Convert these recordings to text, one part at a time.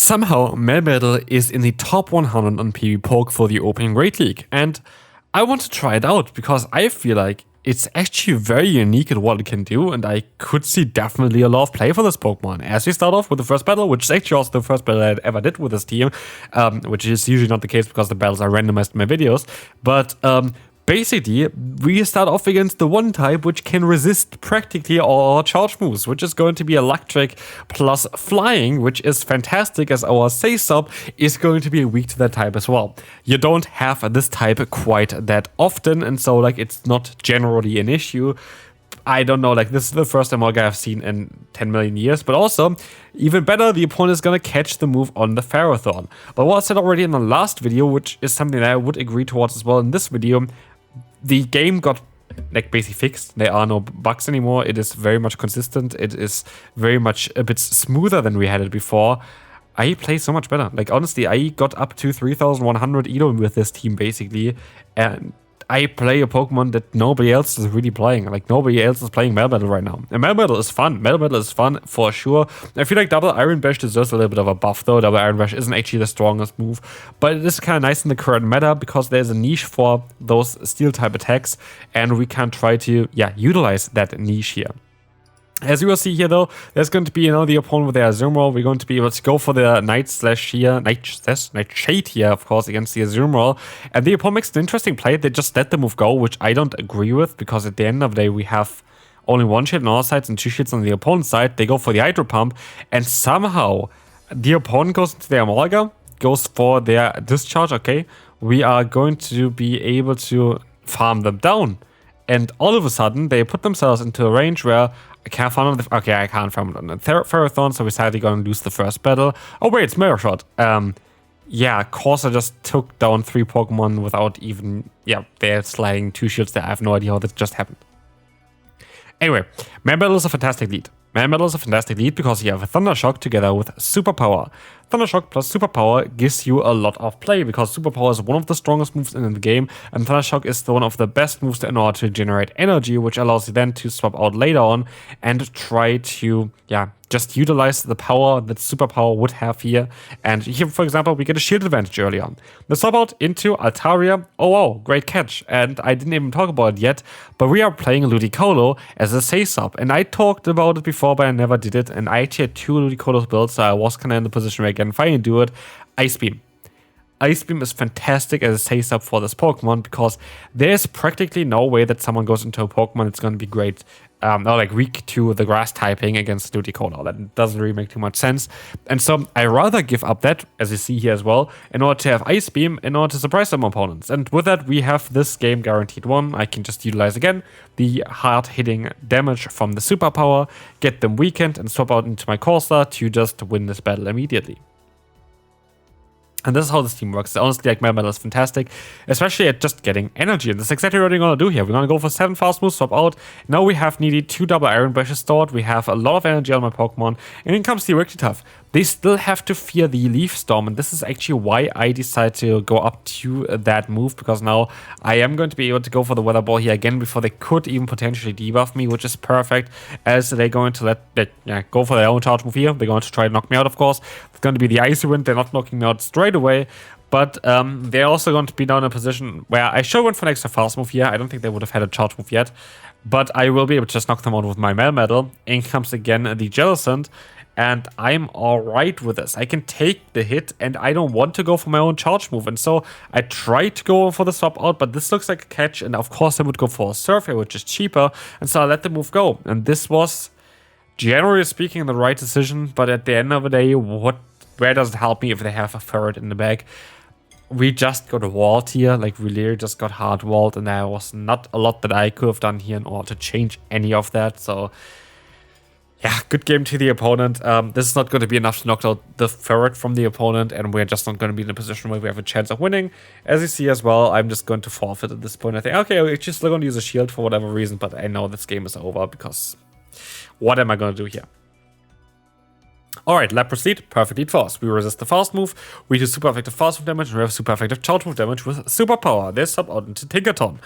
Somehow, Melmetal is in the top 100 on PvPoke for the Open Great League, and I want to try it out because I feel like it's actually very unique at what it can do, and I could see definitely a lot of play for this Pokemon. As we start off with the first battle, which is actually also the first battle I ever did with this team, which is usually not the case because the battles are randomized in my videos, but basically, we start off against the one type which can resist practically all our charge moves, which is going to be Electric plus Flying, which is fantastic as our Say-Sub is going to be weak to that type as well. You don't have this type quite that often, and so like it's not generally an issue. I don't know, like this is the first Emolga I've seen in 10 million years, but also, even better, the opponent is gonna catch the move on the Ferrothorn. But what I said already in the last video, which is something that I would agree towards as well in this video, the game got like basically fixed. There are no bugs anymore. It is very much consistent. It is very much a bit smoother than we had it before. I play so much better. Like honestly, I got up to 3100 elo with this team basically, and I play a Pokemon that nobody else is really playing. Like nobody else is playing Melmetal right now. And Melmetal is fun. Melmetal is fun for sure. I feel like Double Iron Bash deserves a little bit of a buff though. Double Iron Bash isn't actually the strongest move, but it is kind of nice in the current meta because there's a niche for those steel type attacks, and we can try to utilize that niche here. As you will see here though, there's going to be the opponent with their Azumarill. We're going to be able to go for the Nightshade here, of course, against the Azumarill. And the opponent makes an interesting play. They just let the move go, which I don't agree with, because at the end of the day, we have only one shield on our sides and two shields on the opponent's side. They go for the Hydro Pump, and somehow the opponent goes into their Emolga, goes for their Discharge. Okay, we are going to be able to farm them down. And all of a sudden, they put themselves into a range where I can't farm them. Okay, I can't farm them on the Ferrothorn, so we're sadly going to lose the first battle. Oh wait, it's Mirror Shot. Yeah, Corsola just took down 3 Pokemon without even, they're sliding 2 shields there. I have no idea how that just happened. Anyway, Melmetal is a fantastic lead. Melmetal is a fantastic lead because you have a Thunder Shock together with Superpower. Thunder Shock plus Superpower gives you a lot of play because Superpower is one of the strongest moves in the game, and Thunder Shock is one of the best moves in order to generate energy, which allows you then to swap out later on and try to, just utilize the power that Superpower would have here. And here, for example, we get a shield advantage early on. The swap out into Altaria. Oh wow, great catch. And I didn't even talk about it yet, but we are playing Ludicolo as a Say-Sub. And I talked about it before, but I never did it. And I actually had 2 Ludicolo builds, so I was kind of in the position where I can finally do it. Ice Beam. Ice Beam is fantastic as a Say-Sub for this Pokemon because there's practically no way that someone goes into a Pokemon that's going to be great, or like weak to the grass typing against Ludicolo. That doesn't really make too much sense. And so I rather give up that, as you see here as well, in order to have Ice Beam, in order to surprise some opponents. And with that, we have this game guaranteed won. I can just utilize again the hard-hitting damage from the Superpower, get them weakened, and swap out into my Corsola to just win this battle immediately. And this is how this team works. Honestly, like Melmetal is fantastic, especially at just getting energy. And that's exactly what we're going to do here. We're going to go for 7 fast moves, swap out. Now we have needed 2 double Iron Bashes stored. We have a lot of energy on my Pokemon. And in comes the Tough. They still have to fear the Leaf Storm. And this is actually why I decided to go up to that move, because now I am going to be able to go for the Weather Ball here again before they could even potentially debuff me, which is perfect, as they're going to go for their own charge move here. They're going to try to knock me out, of course. It's going to be the Icy Wind. They're not knocking me out straight away, but they're also going to be down in a position where I should went for an extra fast move here. I don't think they would have had a charge move yet, but I will be able to just knock them out with my Melmetal. In comes again the Jellicent, and I'm alright with this. I can take the hit, and I don't want to go for my own charge move, and so I tried to go for the swap out, but this looks like a catch, and of course I would go for a Surf here, which is cheaper, and so I let the move go. And this was, generally speaking, the right decision, but at the end of the day, where does it help me if they have a Ferret in the bag? We just got walled here, like we literally just got hard walled, and there was not a lot that I could have done here in order to change any of that. So yeah, good game to the opponent. This is not going to be enough to knock out the Ferret from the opponent, and we're just not going to be in a position where we have a chance of winning. As you see as well, I'm just going to forfeit at this point. I think, okay, we're just going to use a shield for whatever reason, but I know this game is over because what am I going to do here? Alright, let's proceed. Perfect lead for us. We resist the fast move, we do super effective fast move damage, and we have super effective charge move damage with Superpower. They sub out into Tinkaton.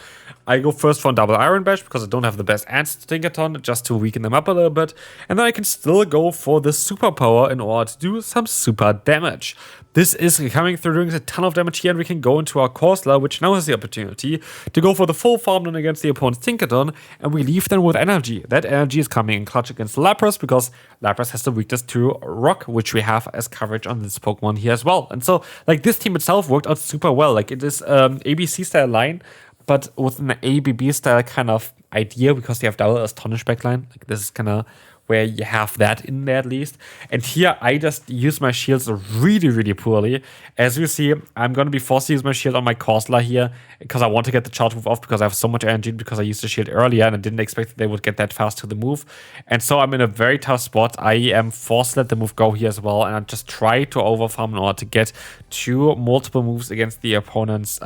I go first for a double Iron Bash because I don't have the best answer to Tinkaton, just to weaken them up a little bit. And then I can still go for the Superpower in order to do some super damage. This is coming through doing a ton of damage here, and we can go into our Corsola, which now has the opportunity to go for the full farmland against the opponent's Tinkaton, and we leave them with energy. That energy is coming in clutch against Lapras, because Lapras has the weakness to Rock, which we have as coverage on this Pokemon here as well. And so, like, this team itself worked out super well. Like, it is ABC style line, but with an ABB style kind of idea, because they have double Astonish backline. Like, this is kind of where you have that in there at least. And here I just use my shields really, really poorly. As you see, I'm going to be forced to use my shield on my Corsola here because I want to get the charge move off because I have so much energy because I used the shield earlier and I didn't expect that they would get that fast to the move. And so I'm in a very tough spot. I am forced to let the move go here as well, and I just try to overfarm in order to get two multiple moves against the opponent's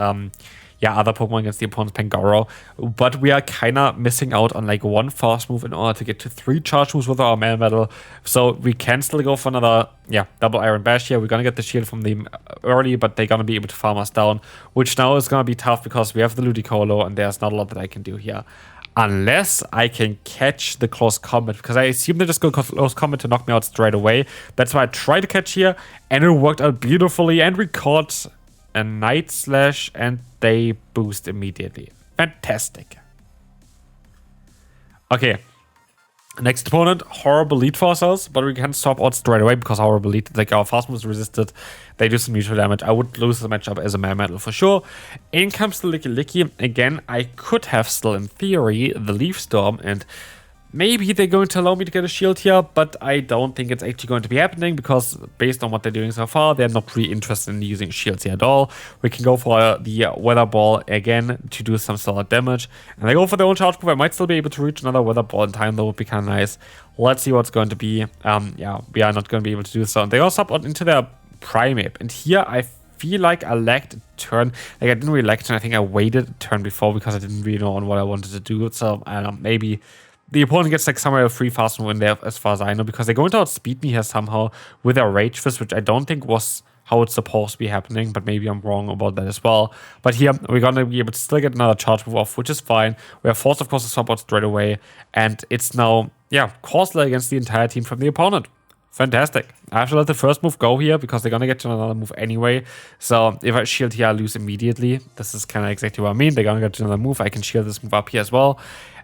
other Pokemon against the opponent's Pangoro. But we are kind of missing out on like one fast move in order to get to 3 charge moves with our Melmetal. So we can still go for another, double Iron Bash here. We're going to get the shield from them early, but they're going to be able to farm us down, which now is going to be tough because we have the Ludicolo and there's not a lot that I can do here. Unless I can catch the close combat, because I assume they just go close combat to knock me out straight away. That's why I tried to catch here, and it worked out beautifully, and we caught a Night Slash, and they boost immediately. Fantastic. Okay. Next opponent, horrible lead for ourselves, but we can stop out straight away because horrible lead, like our fast moves resisted. They do some neutral damage. I would lose the matchup as a Melmetal for sure. In comes the Licky. Again, I could have still, in theory, the Leaf Storm, and maybe they're going to allow me to get a shield here, but I don't think it's actually going to be happening because based on what they're doing so far, they're not really interested in using shields here at all. We can go for the Weather Ball again to do some solid damage. And they go for their own charge move. I might still be able to reach another Weather Ball in time. That would be kind of nice. Let's see what's going to be. We are not going to be able to do so. And they also up into their Primeape. And here I feel like I lagged a turn. Like I didn't really lag a turn. I think I waited a turn before because I didn't really know on what I wanted to do. So I don't know, maybe the opponent gets like somewhere a free fast move in there, as far as I know, because they're going to outspeed me here somehow with their Rage Fist, which I don't think was how it's supposed to be happening, but maybe I'm wrong about that as well. But here, we're going to be able to still get another charge move off, which is fine. We are forced, of course, to swap out straight away, and it's now, Corsola against the entire team from the opponent. Fantastic. I have to let the first move go here because they're going to get to another move anyway. So if I shield here, I lose immediately. This is kind of exactly what I mean. They're going to get to another move. I can shield this move up here as well.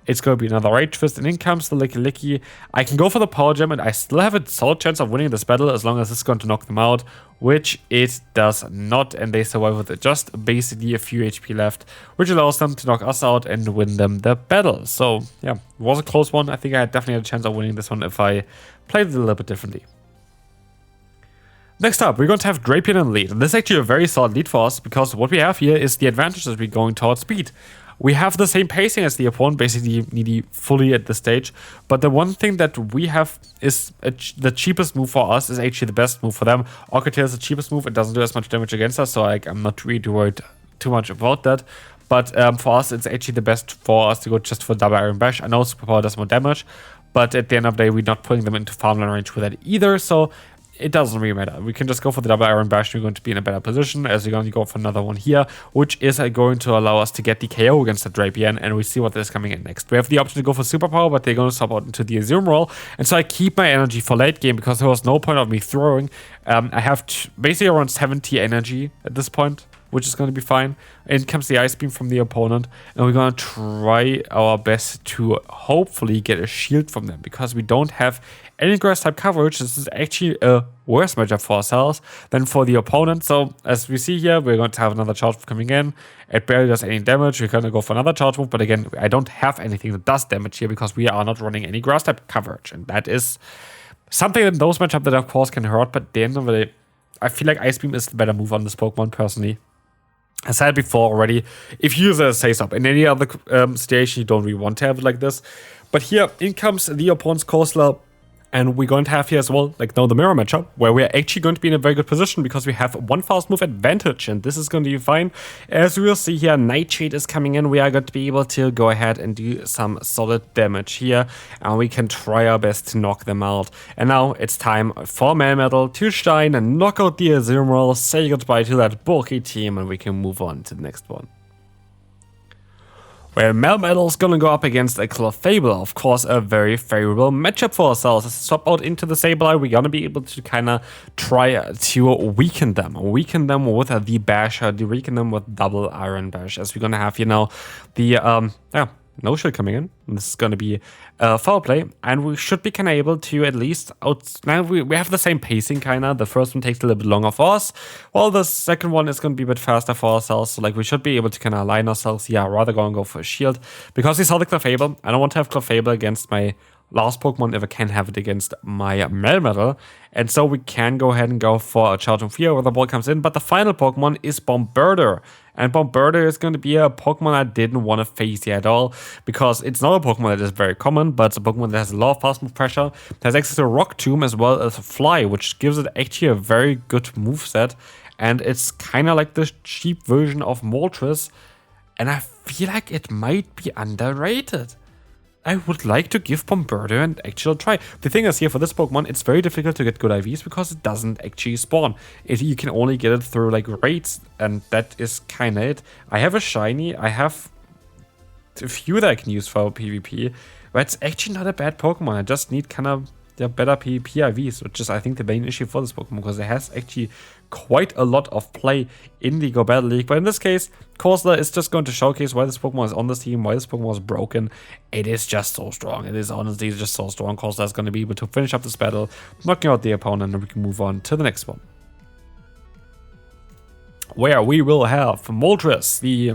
It's going to be another Rage Fist, and in comes the Licky. I can go for the Power Gem, and I still have a solid chance of winning this battle as long as it's going to knock them out, which it does not, and they survive with just basically a few HP left, which allows them to knock us out and win them the battle. So, it was a close one. I think I definitely had a chance of winning this one if I played it a little bit differently. Next up, we're going to have Drapion in the lead, and this is actually a very solid lead for us because what we have here is the advantage that we're going towards speed. We have the same pacing as the opponent, basically nearly fully at this stage. But the one thing that we have is the cheapest move for us is actually the best move for them. Orchid Tail is the cheapest move. It doesn't do as much damage against us, so I'm not really worried too much about that. But for us, it's actually the best for us to go just for double Iron Bash. I know Superpower does more damage, but at the end of the day, we're not putting them into farmland range with that either. So it doesn't really matter. We can just go for the double Iron Bash. We're going to be in a better position as we're going to go for another one here, which is going to allow us to get the KO against the Drapion, and we see what is coming in next. We have the option to go for Superpower, but they're going to swap out into the Azure Roll, and so I keep my energy for late game because there was no point of me throwing. I have basically around 70 energy at this point, which is going to be fine. In comes the Ice Beam from the opponent, and we're going to try our best to hopefully get a shield from them because we don't have any grass type coverage. This is actually a worse matchup for ourselves than for the opponent. So as we see here, we're going to have another charge move coming in. It barely does any damage. We're going to go for another charge move, but again, I don't have anything that does damage here because we are not running any grass type coverage, and that is something in those matchups that of course can hurt. But at the end of the day, I feel like Ice Beam is the better move on this Pokemon personally. I said before already, if you use it as a Say-Stop in any other situation, you don't really want to have it like this. But here, in comes the opponent's Corsola. And we're going to have here as well, like now the mirror matchup, where we're actually going to be in a very good position because we have one fast move advantage, and this is going to be fine. As we will see here, Nightshade is coming in. We are going to be able to go ahead and do some solid damage here, and we can try our best to knock them out. And now it's time for Melmetal to shine and knock out the Azumarill, say goodbye to that bulky team, and we can move on to the next one. Where Melmetal is gonna go up against a Clefable, of course, a very favorable matchup for ourselves. As we swap out into the Sableye, we're gonna be able to kind of try to weaken them with the Bash, weaken them with double Iron Bash, as we're gonna have, you know, the no shield coming in. This is going to be foul play, and we should be kind of able to at least now we have the same pacing kind of. The first one takes a little bit longer for us, while the second one is going to be a bit faster for ourselves. So like we should be able to kind of align ourselves. Yeah, rather go for a shield because we saw the Clefable. I don't want to have Clefable against my last Pokemon if I can have it against my Melmetal. And so we can go ahead and go for a Charge of Fear where the ball comes in. But the final Pokemon is Bombirdier. And Bombirdier is going to be a Pokemon I didn't want to face here at all, because it's not a Pokemon that is very common, but it's a Pokemon that has a lot of fast move pressure. It has access to Rock Tomb as well as Fly, which gives it actually a very good moveset. And it's kind of like the cheap version of Moltres. And I feel like it might be underrated. I would like to give Bombirdier an actual try. The thing is here for this Pokemon, it's very difficult to get good IVs because it doesn't actually spawn. You can only get it through like raids, and that is kind of it. I have a shiny, I have a few that I can use for PvP, but it's actually not a bad Pokemon. I just need kind of better PvP IVs, which is I think the main issue for this Pokemon, because it has actually quite a lot of play in the GO Battle League. But in this case, Corsola is just going to showcase why this Pokemon is on this team, why this Pokemon was broken. It is just so strong. It is honestly just so strong. Corsola is going to be able to finish up this battle, knocking out the opponent, and we can move on to the next one, where we will have Moltres, the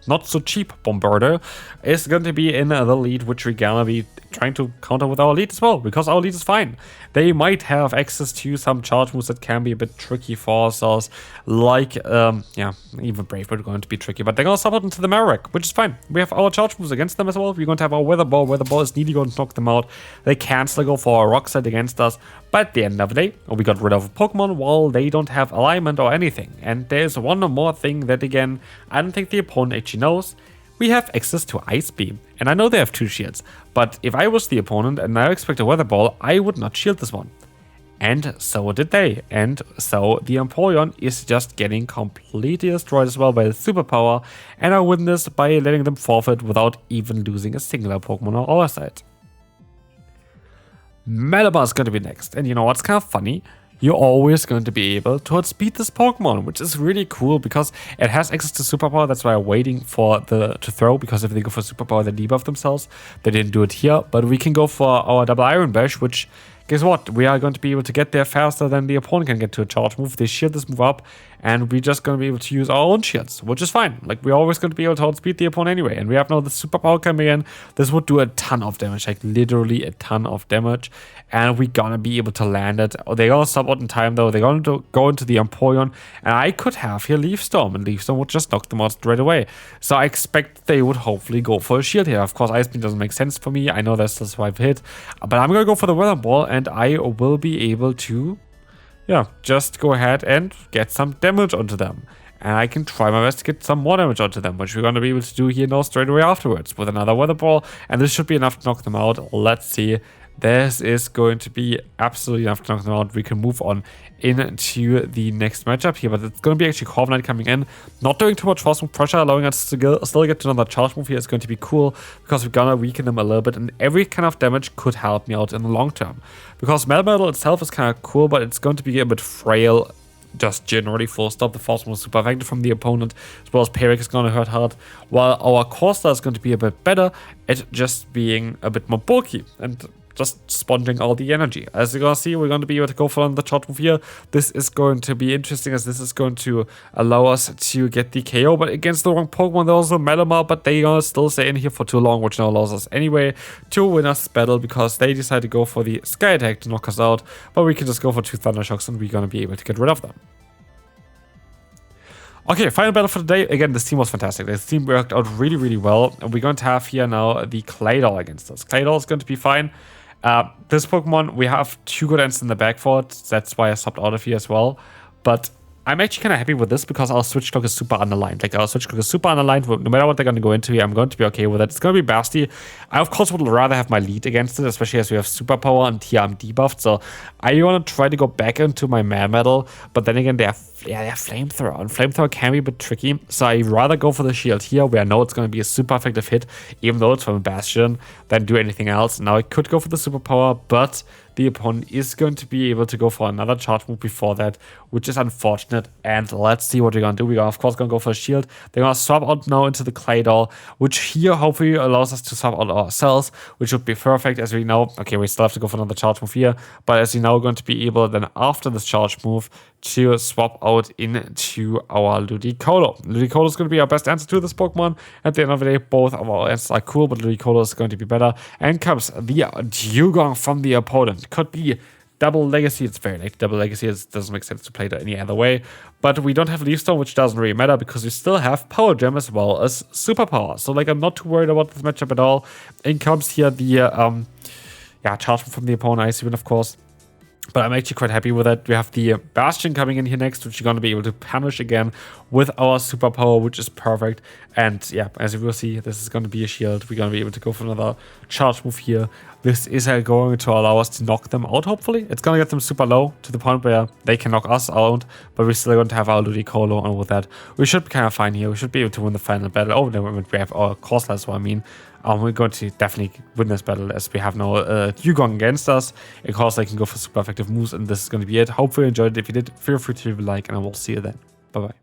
not so cheap Bombirdier, is going to be in the lead, which we're gonna be trying to counter with our lead as well, because our lead is fine. They might have access to some charge moves that can be a bit tricky for ourselves, like, yeah, even Brave Bird going to be tricky, but they're gonna sub out into the Marek, which is fine. We have our charge moves against them as well. We're going to have our Weather Ball. Weather Ball is nearly going to knock them out. They can still go for a Rock Slide against us, but at the end of the day, we got rid of a Pokemon while they don't have alignment or anything. And there's one more thing that, again, I don't think the opponent actually knows. We have access to Ice Beam, and I know they have 2 shields, but if I was the opponent and I expect a Weather Ball, I would not shield this one. And so did they, and so the Empoleon is just getting completely destroyed as well by the Superpower, and I win this by letting them forfeit without even losing a singular Pokemon on our side. Malabar is going to be next, and you know what's kind of funny? You're always going to be able to outspeed this Pokemon, which is really cool because it has access to Superpower. That's why I'm waiting for to throw, because if they go for Superpower, they debuff themselves. They didn't do it here, but we can go for our double Iron Bash, which, guess what? We are going to be able to get there faster than the opponent can get to a charge move. They shield this move up, and we're just going to be able to use our own shields, which is fine. Like, we're always going to be able to outspeed the opponent anyway. And we have now the Superpower coming in. This would do a ton of damage, like literally a ton of damage. And we're going to be able to land it. They're going to sub out in time, though. They're going to go into the Empoleon. And I could have here Leaf Storm, and Leaf Storm would just knock them out straight away. So I expect they would hopefully go for a shield here. Of course, Ice Beam doesn't make sense for me. I know that's the swipe hit. But I'm going to go for the Weather Ball, and I will be able to, yeah, just go ahead and get some damage onto them. And I can try my best to get some more damage onto them, which we're going to be able to do here now straight away afterwards with another Weather Ball. And this should be enough to knock them out. Let's see. This is going to be absolutely enough to knock them out. We can move on into the next matchup here, but it's going to be actually Corviknight coming in, not doing too much force move pressure, allowing us to still get to another charge move here is going to be cool, because we're gonna weaken them a little bit, and every kind of damage could help me out in the long term. Because Melmetal itself is kind of cool, but it's going to be a bit frail, just generally full stop. The force move is super effective from the opponent, as well as Peric is going to hurt hard, while our Corsola is going to be a bit better at just being a bit more bulky and just sponging all the energy. As you're going to see, we're going to be able to go for the charge move here. This is going to be interesting, as this is going to allow us to get the KO, but against the wrong Pokemon. There's also Malamar, but they are still stay in here for too long, which now allows us anyway to win us battle, because they decide to go for the Sky Attack to knock us out, but we can just go for 2 Thunder Shocks and we're going to be able to get rid of them. Okay, final battle for the day. Again, this team was fantastic. This team worked out really, really well. And we're going to have here now the Claydol against us. Claydol is going to be fine. This Pokemon, we have 2 good ends in the back for it. That's why I stopped out of here as well. But I'm actually kind of happy with this because our switch clock is super underlined. Like, our switch clock is super underlined. No matter what they're going to go into here, I'm going to be okay with it. It's going to be Basti. I, of course, would rather have my lead against it, especially as we have Superpower and here I'm debuffed. So I want to try to go back into my Melmetal. But then again, they have Flamethrower. And Flamethrower can be a bit tricky. So I rather go for the shield here, where I know it's going to be a super effective hit, even though it's from a Bastion, than do anything else. Now I could go for the Superpower, but the opponent is going to be able to go for another charge move before that, which is unfortunate. And let's see what we're going to do. We're of course going to go for a shield. They're going to swap out now into the Claydol, which here hopefully allows us to swap out ourselves, which would be perfect. As we know, okay, we still have to go for another charge move here, but as we know, we're going to be able then after this charge move to swap out into our Ludicolo. Ludicolo is going to be our best answer to this Pokemon. At the end of the day, both of our answers are cool, but Ludicolo is going to be better. And comes the Dugong from the opponent. Could be double legacy. It's very late. Double legacy. It doesn't make sense to play it any other way. But we don't have Leaf Stone, which doesn't really matter because we still have Power Gem as well as Superpower. So like, I'm not too worried about this matchup at all. In comes here the charge from the opponent, Ice Even, of course. But I'm actually quite happy with that. We have the Bastion coming in here next, which you're going to be able to punish again with our Superpower, which is perfect. And yeah, as you will see, this is going to be a shield. We're going to be able to go for another charge move here. This is going to allow us to knock them out, hopefully. It's going to get them super low to the point where they can knock us out, but we're still going to have our Ludicolo, and with that, we should be kind of fine here. We should be able to win the final battle. Oh, no, we have our Corsola, so I mean, we're going to definitely win this battle as we have no Dugong against us. Of course, they can go for super effective moves, and this is going to be it. Hopefully you enjoyed it. If you did, feel free to leave a like, and I will see you then. Bye-bye.